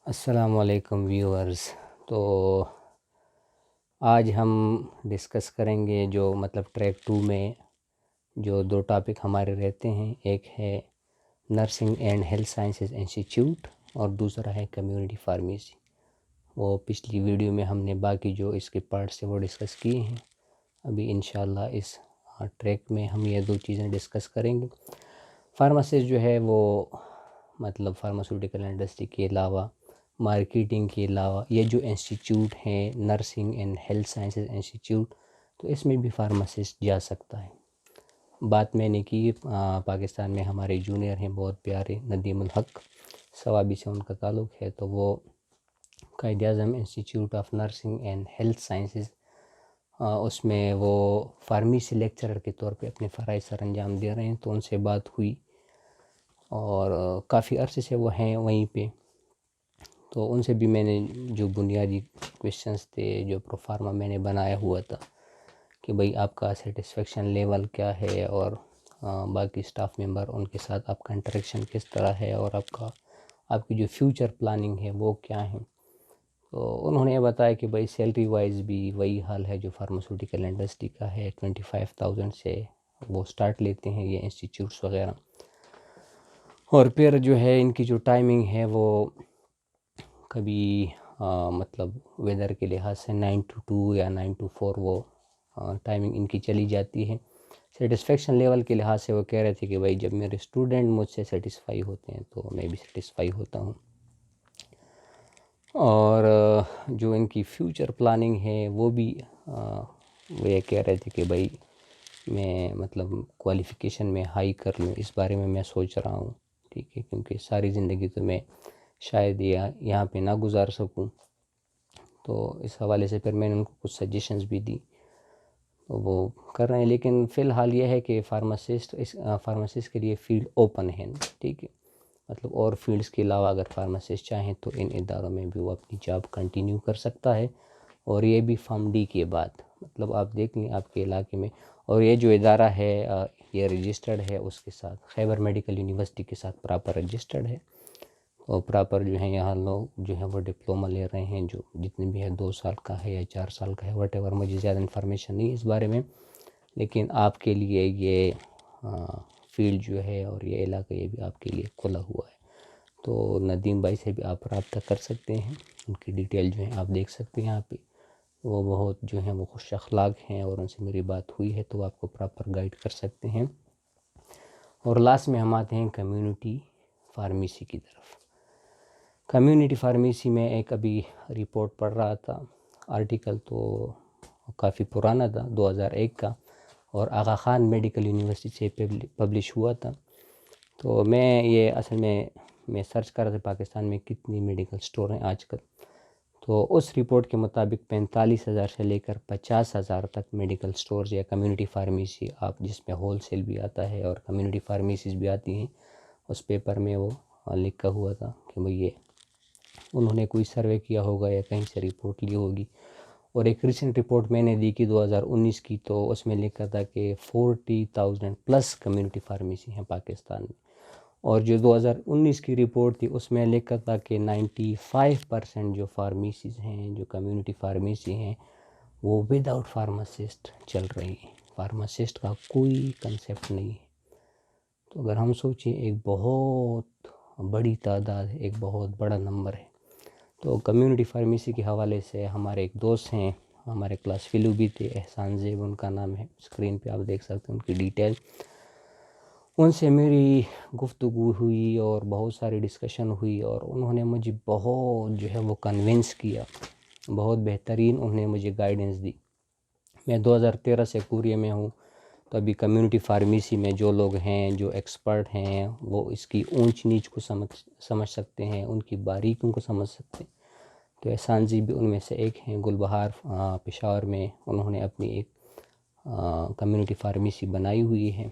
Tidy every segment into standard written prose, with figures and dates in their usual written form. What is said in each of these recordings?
السلام علیکم ویورز۔ تو آج ہم ڈسکس کریں گے جو ٹریک 2 میں جو دو ٹاپک ہمارے رہتے ہیں، ایک ہے nursing and health sciences institute اور دوسرا ہے کمیونٹی فارمیسی۔ وہ پچھلی ویڈیو میں ہم نے باقی جو اس کے پارٹس ہیں وہ ڈسکس کیے ہیں۔ ابھی انشاءاللہ اس ٹریک میں ہم یہ دو چیزیں ڈسکس کریں گے۔ فارماسسٹ جو ہے وہ فارماسیوٹیکل انڈسٹری کے علاوہ، مارکیٹنگ کے علاوہ، یہ جو انسٹیٹیوٹ ہیں nursing and health sciences institute, تو اس میں بھی فارماسسٹ جا سکتا ہے۔ بات میں نے کی، پاکستان میں ہمارے جونیئر ہیں بہت پیارے، ندیم الحق ثوابی سے ان کا تعلق ہے، تو وہ Quaid Azam institute of nursing and health sciences, اس میں وہ فارمیسی لیکچرر کے طور پہ اپنے فرائض سر انجام دے رہے ہیں۔ تو ان سے بات ہوئی اور کافی عرصے سے وہ ہیں وہیں پہ، تو ان سے بھی میں نے جو بنیادی کویشچنس تھے، جو پروفارما میں نے بنایا ہوا تھا کہ بھئی آپ کا سیٹسفیکشن لیول کیا ہے، اور باقی سٹاف ممبر ان کے ساتھ آپ کا انٹریکشن کس طرح ہے، اور آپ کی جو فیوچر پلاننگ ہے وہ کیا ہے۔ تو انہوں نے یہ بتایا کہ بھئی سیلری وائز بھی وہی حال ہے جو فارماسیوٹیکل انڈسٹری کا ہے، 25,000 سے وہ سٹارٹ لیتے ہیں یہ انسٹیٹیوٹس وغیرہ، اور پھر جو ہے ان کی جو ٹائمنگ ہے وہ کبھی ویدر کے لحاظ سے 9 to 2 یا 9 to 4 وہ ٹائمنگ ان کی چلی جاتی ہے۔ سیٹسفیکشن لیول کے لحاظ سے وہ کہہ رہے تھے کہ بھائی جب میرے اسٹوڈنٹ مجھ سے سیٹسفائی ہوتے ہیں تو میں بھی سیٹسفائی ہوتا ہوں، اور جو ان کی فیوچر پلاننگ ہے وہ بھی وہ یہ کہہ رہے تھے کہ بھائی میں کوالیفیکیشن میں ہائی کر لوں، اس بارے میں سوچ رہا ہوں، ٹھیک ہے، کیونکہ ساری زندگی تو میں شاید یہاں پہ نہ گزار سکوں۔ تو اس حوالے سے پھر میں نے ان کو کچھ سجیشنز بھی دی، تو وہ کر رہے ہیں، لیکن فی الحال یہ ہے کہ فارماسسٹ کے لیے فیلڈ اوپن ہے، ٹھیک ہے، اور فیلڈز کے علاوہ اگر فارماسسٹ چاہیں تو ان اداروں میں بھی وہ اپنی جاب کنٹینیو کر سکتا ہے، اور یہ بھی فارم ڈی کے بعد، آپ دیکھ لیں آپ کے علاقے میں، اور یہ جو ادارہ ہے یہ رجسٹرڈ ہے اس کے ساتھ، خیبر میڈیکل یونیورسٹی کے ساتھ پراپر رجسٹرڈ ہے، اور پراپر جو ہے یہاں لوگ جو ہے وہ ڈپلومہ لے رہے ہیں، جو جتنے بھی ہے 2 سال کا ہے یا 4 سال کا ہے، وٹ ایور، مجھے زیادہ انفارمیشن نہیں اس بارے میں، لیکن آپ کے لیے یہ فیلڈ جو ہے اور یہ علاقہ یہ بھی آپ کے لیے کھلا ہوا ہے۔ تو ندیم بھائی سے بھی آپ رابطہ کر سکتے ہیں، ان کی ڈیٹیل جو ہے آپ دیکھ سکتے ہیں یہاں پہ، وہ بہت جو ہیں وہ خوش اخلاق ہیں، اور ان سے میری بات ہوئی ہے تو وہ آپ کو پراپر گائیڈ کر سکتے ہیں۔ اور لاسٹ میں ہم آتے ہیں کمیونٹی فارمیسی کی طرف۔ کمیونٹی فارمیسی میں ایک ابھی رپورٹ پڑھ رہا تھا، آرٹیکل تو کافی پرانا تھا، 2001 کا، اور آغا خان میڈیکل یونیورسٹی سے پبلش ہوا تھا۔ تو اصل میں سرچ کر رہا تھا پاکستان میں کتنی میڈیکل سٹور ہیں آج کل، تو اس رپورٹ کے مطابق 45,000 سے لے کر 50,000 تک میڈیکل سٹورز یا کمیونٹی فارمیسی، آپ جس میں ہول سیل بھی آتا ہے اور کمیونٹی فارمیسیز بھی آتی ہیں، اس پیپر میں وہ لکھا ہوا تھا کہ بھئی یہ انہوں نے کوئی سروے کیا ہوگا یا کہیں سے رپورٹ لی ہوگی۔ اور ایک ریسنٹ رپورٹ میں نے دی کہ 2019 کی، تو اس میں لکھا تھا کہ 40,000 پلس کمیونٹی فارمیسی ہیں پاکستان میں، اور جو 2019 کی رپورٹ تھی اس میں لکھا تھا کہ 95% جو فارمیسیز ہیں، جو کمیونٹی فارمیسی ہیں، وہ ود آؤٹ فارماسسٹ چل رہی ہیں، فارماسسٹ کا کوئی کنسیپٹ نہیں ہے۔ تو اگر ہم سوچیں ایک بہت بڑی تعداد ہے، ایک بہت بڑا نمبر ہے، تو کمیونٹی فارمیسی کے حوالے سے ہمارے ایک دوست ہیں، ہمارے کلاس فیلو بھی تھے، احسان زیب ان کا نام ہے، اسکرین پہ آپ دیکھ سکتے ہیں ان کی ڈیٹیل۔ ان سے میری گفتگو ہوئی اور بہت ساری ڈسکشن ہوئی، اور انہوں نے مجھے بہت جو ہے وہ کنونس کیا، بہت بہترین انہوں نے مجھے گائیڈنس دی۔ میں 2013 سے کوریہ میں ہوں، تو ابھی کمیونٹی فارمیسی میں جو لوگ ہیں، جو ایکسپرٹ ہیں، وہ اس کی اونچ نیچ کو سمجھ سکتے ہیں، ان کی باریکیوں کو سمجھ سکتے ہیں۔ تو احسان جی بھی ان میں سے ایک ہیں، گلبہار پشاور میں انہوں نے اپنی ایک کمیونٹی فارمیسی بنائی ہوئی ہے۔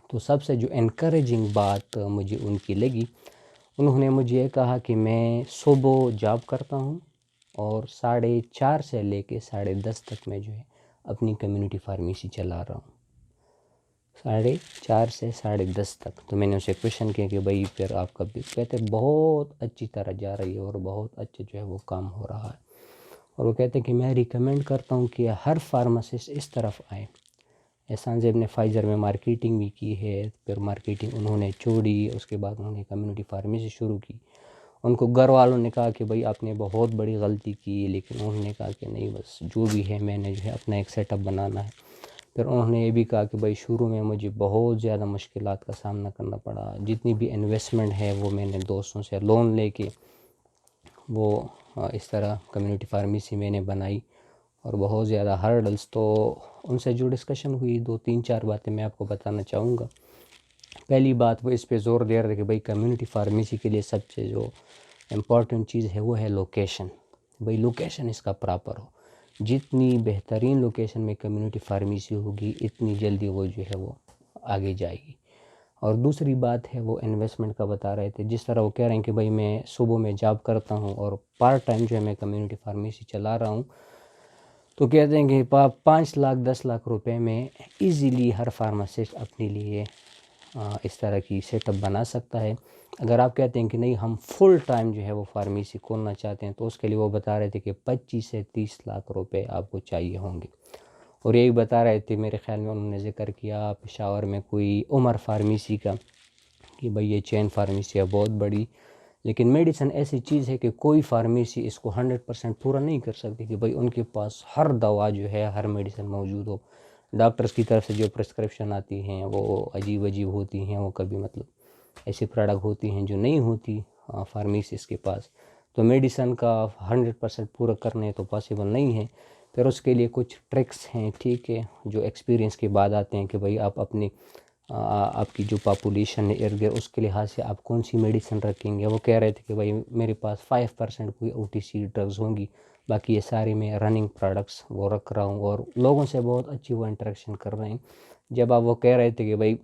تو سب سے جو انکریجنگ بات مجھے ان کی لگی، انہوں نے مجھے یہ کہا کہ میں صبح جاب کرتا ہوں، اور 4:30 سے لے کے 10:30 تک میں جو ہے اپنی کمیونٹی فارمیسی چلا رہا ہوں۔ 4:30 سے 10:30 تک. تو میں نے اسے کویشچن کیا کہ بھائی پھر آپ کا بھی، کہتے بہت اچھی طرح جا رہی ہے اور بہت اچھا جو ہے وہ کام ہو رہا ہے. اور وہ کہتے ہیں کہ میں ریکمینڈ کرتا ہوں کہ ہر فارماسسٹ اس طرف آئے. احسان زیب نے فائزر میں مارکیٹنگ بھی کی ہے، پھر مارکیٹنگ انہوں نے چھوڑی، اس کے بعد انہوں نے کمیونٹی فارمیسی شروع کی. ان کو گھر والوں نے کہا کہ بھائی آپ نے بہت بڑی غلطی کی، لیکن انہوں نے کہا کہ نہیں، بس جو بھی ہے میں نے جو ہے اپنا ایک سیٹ اپ بنانا ہے. پھر انہوں نے یہ بھی کہا کہ بھائی شروع میں مجھے بہت زیادہ مشکلات کا سامنا کرنا پڑا، جتنی بھی انویسٹمنٹ ہے وہ میں نے دوستوں سے لون لے کے وہ اس طرح کمیونٹی فارمیسی میں نے بنائی، اور بہت زیادہ ہرڈلس. تو ان سے جو ڈسکشن ہوئی 2-3-4 باتیں میں آپ کو بتانا چاہوں گا. پہلی بات وہ اس پہ زور دے رہے تھے کہ بھائی کمیونٹی فارمیسی کے لیے سب سے جو امپورٹنٹ چیز ہے وہ ہے لوکیشن. بھائی لوکیشن اس کا پراپر ہو، جتنی بہترین لوکیشن میں کمیونٹی فارمیسی ہوگی اتنی جلدی وہ جو ہے وہ آگے جائے گی. اور دوسری بات ہے وہ انویسٹمنٹ کا بتا رہے تھے. جس طرح وہ کہہ رہے ہیں کہ بھائی میں صبح میں جاب کرتا ہوں اور پارٹ ٹائم جو ہے میں کمیونٹی فارمیسی چلا رہا ہوں، تو کہتے ہیں کہ 5 لاکھ 10 لاکھ روپے میں ایزیلی ہر فارماسسٹ اپنے لیے اس طرح کی سیٹ اپ بنا سکتا ہے. اگر آپ کہتے ہیں کہ نہیں ہم فل ٹائم جو ہے وہ فارمیسی کھولنا چاہتے ہیں، تو اس کے لیے وہ بتا رہے تھے کہ 25 سے 30 لاکھ روپے آپ کو چاہیے ہوں گے. اور یہی بتا رہے تھے، میرے خیال میں انہوں نے ذکر کیا پشاور میں کوئی عمر فارمیسی کا، کہ بھئی یہ چین فارمیسی ہے بہت بڑی، لیکن میڈیسن ایسی چیز ہے کہ کوئی فارمیسی اس کو 100% پورا نہیں کر سکتی کہ بھئی ان کے پاس ہر دوا جو ہے، ہر میڈیسن موجود ہو. ڈاکٹرز کی طرف سے جو پرسکرپشن آتی ہیں وہ عجیب عجیب ہوتی ہیں، وہ کبھی مطلب ایسی پروڈکٹ ہوتی ہیں جو نہیں ہوتی فارمیسسٹ کے پاس. تو میڈیسن کا 100% پورا کرنے تو پاسبل نہیں ہے. پھر اس کے لیے کچھ ٹرکس ہیں، ٹھیک ہے، جو ایکسپیرینس کے بعد آتے ہیں کہ بھئی آپ اپنی آپ کی جو پاپولیشن ہے ارد گرد، اس کے لحاظ سے آپ کون سی میڈیسن رکھیں گے. وہ کہہ رہے تھے کہ بھئی میرے پاس 5% کوئی OTC ڈرگز ہوں گی، باقی یہ سارے میں رننگ پروڈکٹس وہ رکھ رہا ہوں. اور لوگوں سے بہت اچھی وہ انٹریکشن کر رہے ہیں. جب آپ وہ کہہ رہے تھے کہ بھئی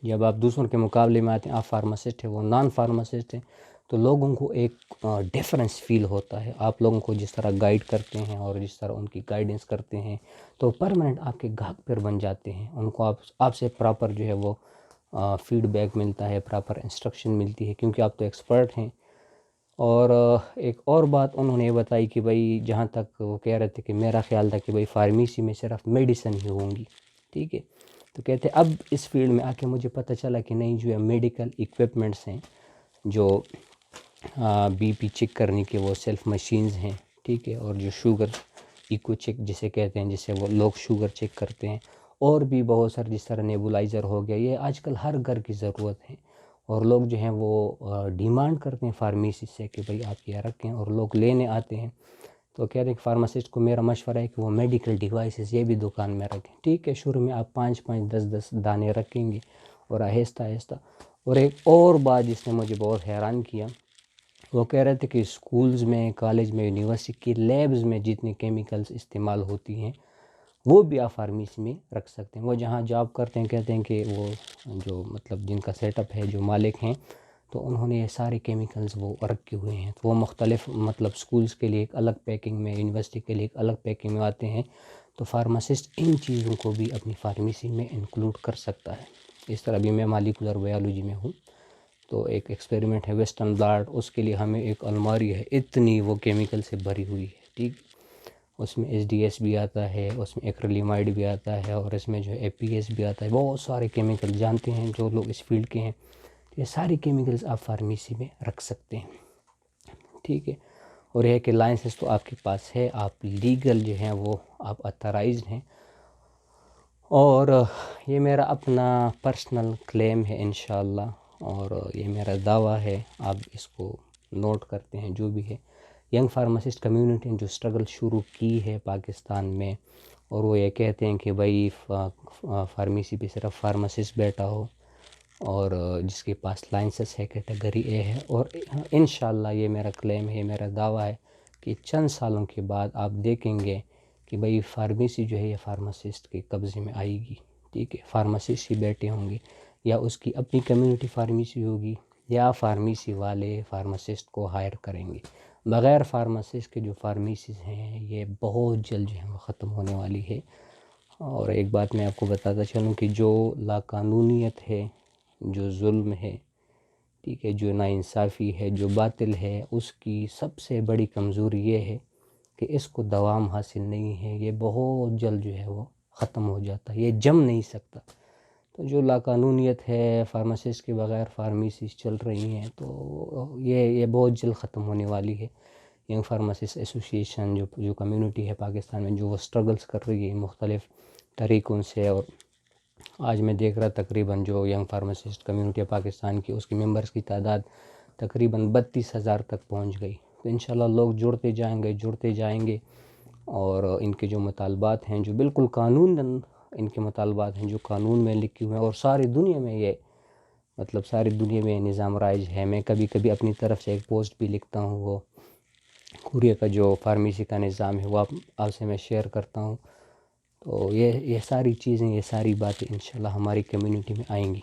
جب آپ دوسروں کے مقابلے میں آتے ہیں، آپ فارماسسٹ ہیں وہ نان فارماسسٹ ہیں، تو لوگوں کو ایک ڈیفرنس فیل ہوتا ہے. آپ لوگوں کو جس طرح گائیڈ کرتے ہیں اور جس طرح ان کی گائیڈنس کرتے ہیں، تو پرماننٹ آپ کے گاہک پھر بن جاتے ہیں. ان کو آپ سے پراپر جو ہے وہ فیڈ بیک ملتا ہے، پراپر انسٹرکشن ملتی ہے، کیونکہ آپ تو ایکسپرٹ ہیں. اور ایک اور بات انہوں نے یہ بتائی کہ بھئی جہاں تک وہ کہہ رہے تھے کہ میرا خیال تھا کہ بھئی فارمیسی میں صرف میڈیسن ہی ہوں گی، ٹھیک ہے. تو کہتے اب اس فیلڈ میں آ کے مجھے پتہ چلا کہ نہیں، جو ہے میڈیکل ایکوپمنٹس ہیں، جو BP چیک کرنے کے وہ سیلف مشینز ہیں، ٹھیک ہے، اور جو شوگر ایکو چیک جسے کہتے ہیں، جسے وہ لوگ شوگر چیک کرتے ہیں، اور بھی بہت سارے جس طرح نیبولائزر ہو گیا، یہ آج کل ہر گھر کی ضرورت ہے. اور لوگ جو ہیں وہ ڈیمانڈ کرتے ہیں فارمیسی سے کہ بھئی آپ یہ رکھیں، اور لوگ لینے آتے ہیں. تو کہہ رہے ہیں کہ فارماسسٹ کو میرا مشورہ ہے کہ وہ میڈیکل ڈیوائسز یہ بھی دکان میں رکھیں. ٹھیک ہے، شروع میں آپ 5-5 10-10 دانے رکھیں گے، اور آہستہ آہستہ. اور ایک اور بات جس نے مجھے بہت حیران کیا، وہ کہہ رہے تھے کہ اسکولز میں، کالج میں، یونیورسٹی کی لیبز میں جتنی کیمیکلز استعمال ہوتی ہیں وہ بھی آپ فارمیسی میں رکھ سکتے ہیں. وہ جہاں جاب کرتے ہیں کہتے ہیں کہ وہ جو مطلب جن کا سیٹ اپ ہے، جو مالک ہیں، تو انہوں نے یہ سارے کیمیکلز وہ رکھے ہوئے ہیں. تو وہ مختلف مطلب سکولز کے لیے ایک الگ پیکنگ میں، یونیورسٹی کے لیے ایک الگ پیکنگ میں آتے ہیں. تو فارماسسٹ ان چیزوں کو بھی اپنی فارمیسی میں انکلوڈ کر سکتا ہے. اس طرح بھی میں مالیکولر بایولوجی میں ہوں، تو ایک ایکسپیریمنٹ ہے ویسٹرن بلاٹ، اس کے لیے ہمیں ایک الماری ہے، اتنی وہ کیمیکل سے بھری ہوئی ہے، ٹھیک. اس میں SDS بھی آتا ہے، اس میں ایکریلیمائڈ بھی آتا ہے، اور اس میں جو ہے APS بھی آتا ہے. بہت سارے کیمیکل جانتے ہیں جو لوگ اس فیلڈ کے ہیں. یہ ساری کیمیکلز آپ فارمیسی میں رکھ سکتے ہیں، ٹھیک ہے. اور یہ ہے کہ لائسنس تو آپ کے پاس ہے، آپ لیگل جو ہیں وہ آپ اتھرائزڈ ہیں. اور یہ میرا اپنا پرسنل کلیم ہے انشاءاللہ، اور یہ میرا دعویٰ ہے، آپ اس کو نوٹ کرتے ہیں جو بھی ہے. ینگ فارماسسٹ کمیونٹی نے جو اسٹرگل شروع کی ہے پاکستان میں، اور وہ یہ کہتے ہیں کہ بھئی فارمیسی پہ صرف فارماسسٹ بیٹھا ہو، اور جس کے پاس لائسنس ہے کیٹیگری A ہے. اور انشاءاللہ یہ میرا کلیم ہے، میرا دعویٰ ہے کہ چند سالوں کے بعد آپ دیکھیں گے کہ بھئی فارمیسی جو ہے یہ فارماسسٹ کے قبضے میں آئے گی، ٹھیک ہے. فارماسسٹ ہی بیٹھے ہوں گے، یا اس کی اپنی کمیونٹی فارمیسی ہوگی، یا فارمیسی والے فارماسسٹ کو ہائر کریں گے. بغیر فارماسسٹ کے جو فارمیسیز ہیں یہ بہت جلد جو ہے وہ ختم ہونے والی ہے. اور ایک بات میں آپ کو بتاتا چلوں کہ جو لاقانونیت ہے، جو ظلم ہے، ٹھیک ہے، جو ناانصافی ہے، جو باطل ہے، اس کی سب سے بڑی کمزوری یہ ہے کہ اس کو دوام حاصل نہیں ہے، یہ بہت جلد جو ہے وہ ختم ہو جاتا ہے، یہ جم نہیں سکتا۔ تو جو لاقانونیت ہے، فارماسسٹ کے بغیر فارمیسیز چل رہی ہیں، تو یہ بہت جلد ختم ہونے والی ہے۔ ینگ فارماسسٹ ایسوسی ایشن جو کمیونٹی ہے پاکستان میں، جو وہ سٹرگلز کر رہی ہے مختلف طریقوں سے، اور آج میں دیکھ رہا تقریباً جو ینگ فارماسسٹ کمیونٹی ہے پاکستان کی، اس کی ممبرز کی تعداد تقریباً 32,000 تک پہنچ گئی۔ تو انشاءاللہ لوگ جڑتے جائیں گے اور ان کے جو مطالبات ہیں، جو بالکل قانوناً ان کے مطالبات ہیں، جو قانون میں لکھی ہوئے ہیں، اور ساری دنیا میں ساری دنیا میں نظام رائج ہے۔ میں کبھی کبھی اپنی طرف سے ایک پوسٹ بھی لکھتا ہوں، وہ کوریہ کا جو فارمیسی کا نظام ہے وہ آپ سے میں شیئر کرتا ہوں۔ تو یہ ساری چیزیں، یہ ساری باتیں انشاءاللہ ہماری کمیونٹی میں آئیں گی۔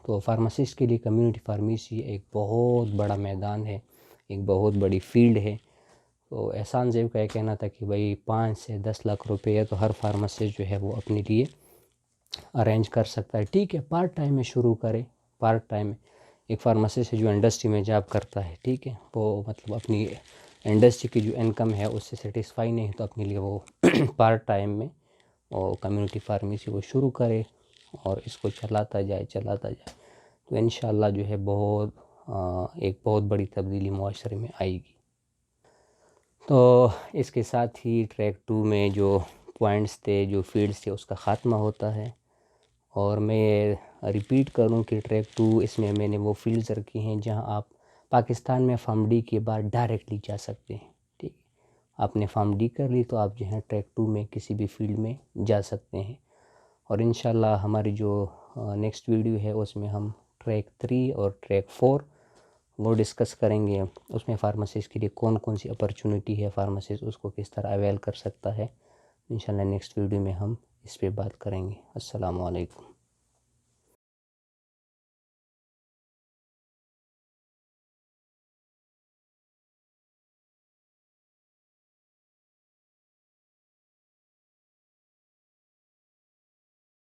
تو فارماسسٹ کے لیے کمیونٹی فارمیسی ایک بہت بڑا میدان ہے، ایک بہت بڑی فیلڈ ہے۔ تو احسان زیب کا یہ کہنا تھا کہ بھائی 5 سے 10 لاکھ روپے تو ہر فارماسسٹ جو ہے وہ اپنے لیے ارینج کر سکتا ہے۔ ٹھیک ہے، پارٹ ٹائم میں شروع کرے، پارٹ ٹائم میں ایک فارماسسٹ جو انڈسٹری میں جاب کرتا ہے، ٹھیک ہے، وہ اپنی انڈسٹری کی جو انکم ہے اس سے سیٹسفائی نہیں، تو اپنے لیے وہ پارٹ ٹائم میں اور کمیونٹی فارمیسی وہ شروع کرے اور اس کو چلاتا جائے۔ تو انشاءاللہ جو ہے ایک بہت بڑی تبدیلی معاشرے میں آئے گی۔ تو اس کے ساتھ ہی ٹریک 2 میں جو پوائنٹس تھے، جو فیلڈز تھے، اس کا خاتمہ ہوتا ہے۔ اور میں ریپیٹ کروں کہ ٹریک 2 اس میں نے وہ فیلڈز رکھی ہیں جہاں آپ پاکستان میں فارم ڈی کے بعد ڈائریکٹلی جا سکتے ہیں، ٹھیک ہے۔ آپ نے فارم ڈی کر لی تو آپ جو ہے ٹریک 2 میں کسی بھی فیلڈ میں جا سکتے ہیں۔ اور انشاءاللہ ہماری جو نیکسٹ ویڈیو ہے اس میں ہم ٹریک 3 اور ٹریک 4 وہ ڈسکس کریں گے۔ اس میں فارماسسٹ کے لیے کون سی اپرچونٹی ہے، فارماسسٹ اس کو کس طرح اویل کر سکتا ہے۔ انشاءاللہ نیکسٹ ویڈیو میں ہم اس پہ بات کریں گے۔ السلام علیکم۔